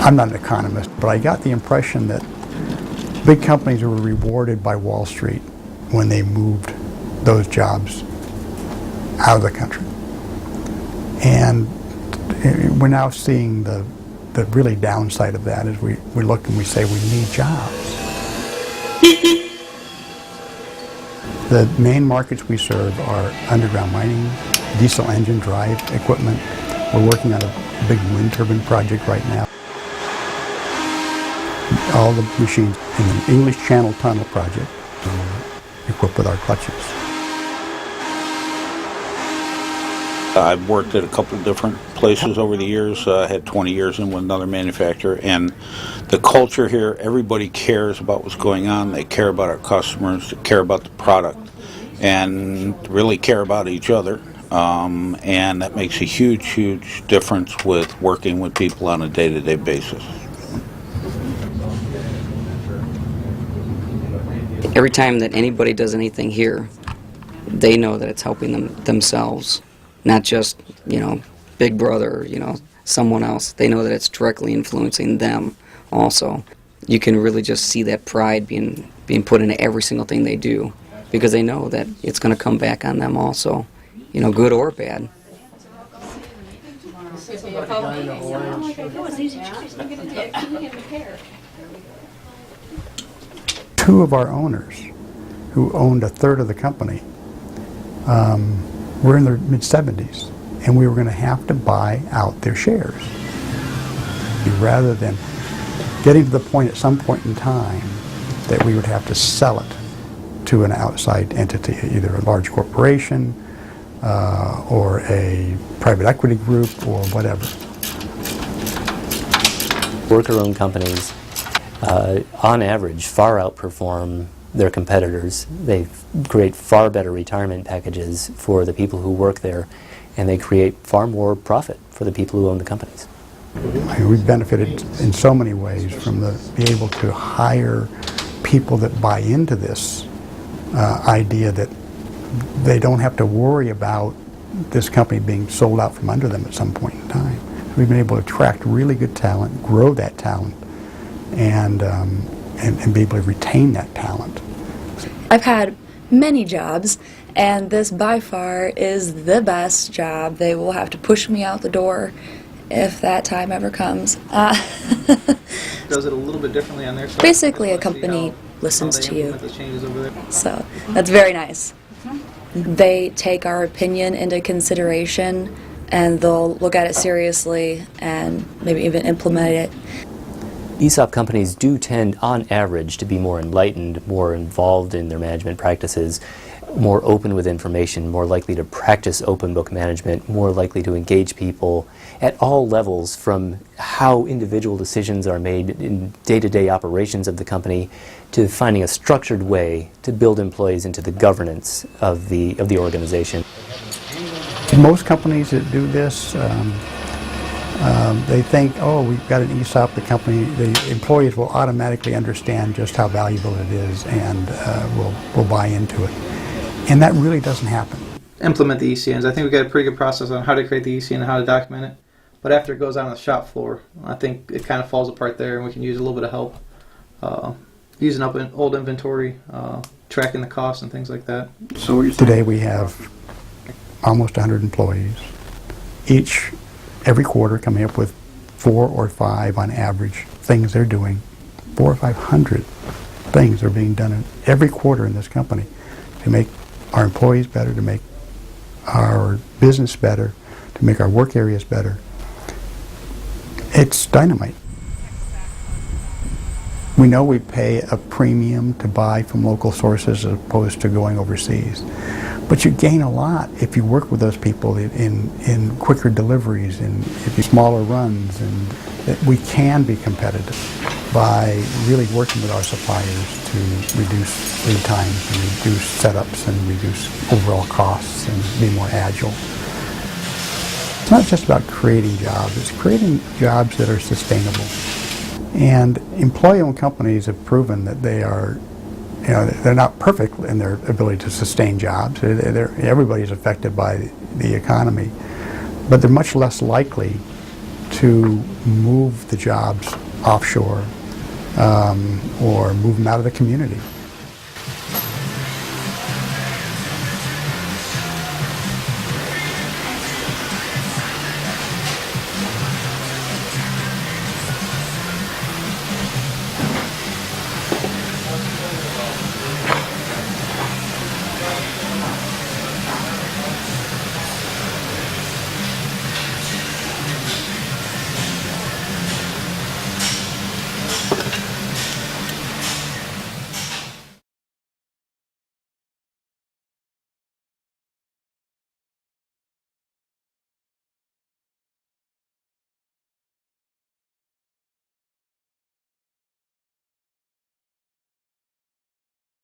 I'm not an economist, but I got the impression that big companies were rewarded by Wall Street when they moved those jobs out of the country. And we're now seeing the really downside of that as we look and we say we need jobs. The main markets we serve are underground mining, diesel engine drive equipment. We're working on a big wind turbine project right now. All the machines in the English Channel Tunnel project equipped with our clutches. I've worked at a couple of different places over the years. I had 20 years in with another manufacturer, and the culture here, everybody cares about what's going on. They care about our customers, they care about the product, and really care about each other. And that makes a huge, huge difference with working with people on a day-to-day basis. Every time that anybody does anything here, they know that it's helping themselves, not just, Big Brother, someone else. They know that it's directly influencing them also. You can really just see that pride being put into every single thing they do, because they know that it's going to come back on them also, good or bad. Two of our owners, who owned a third of the company, were in their mid-70s, and we were going to have to buy out their shares. Rather than getting to the point at some point in time that we would have to sell it to an outside entity, either a large corporation or a private equity group or whatever. Worker-owned companies, on average, far outperform their competitors. They create far better retirement packages for the people who work there, and they create far more profit for the people who own the companies. We've benefited in so many ways from being able to hire people that buy into this idea that they don't have to worry about this company being sold out from under them at some point in time. We've been able to attract really good talent, grow that talent, and be able to retain that talent. I've had many jobs, and this by far is the best job. They will have to push me out the door if that time ever comes. Does it a little bit differently on their side? Basically, a company listens to you. So that's very nice. They take our opinion into consideration, and they'll look at it seriously and maybe even implement it. ESOP companies do tend, on average, to be more enlightened, more involved in their management practices, more open with information, more likely to practice open book management, more likely to engage people at all levels, from how individual decisions are made in day-to-day operations of the company to finding a structured way to build employees into the governance of the organization. Most companies that do this, they think, oh, we've got an ESOP, the employees will automatically understand just how valuable it is and will buy into it. And that really doesn't happen. Implement the ECNs. I think we've got a pretty good process on how to create the ECN and how to document it. But after it goes out on the shop floor, I think it kind of falls apart there, and we can use a little bit of help. Using up an old inventory, tracking the costs and things like that. So today we have almost 100 employees, each every quarter coming up with 4 or 5 on average things they're doing. 400 or 500 things are being done every quarter in this company to make our employees better, to make our business better, to make our work areas better. It's dynamite. We know we pay a premium to buy from local sources as opposed to going overseas. But you gain a lot if you work with those people in quicker deliveries, in smaller runs, and that we can be competitive by really working with our suppliers to reduce lead times and reduce setups and reduce overall costs and be more agile. It's not just about creating jobs, it's creating jobs that are sustainable. And employee-owned companies have proven that they are, they're not perfect in their ability to sustain jobs. Everybody's affected by the economy, but they're much less likely to move the jobs offshore or move them out of the community.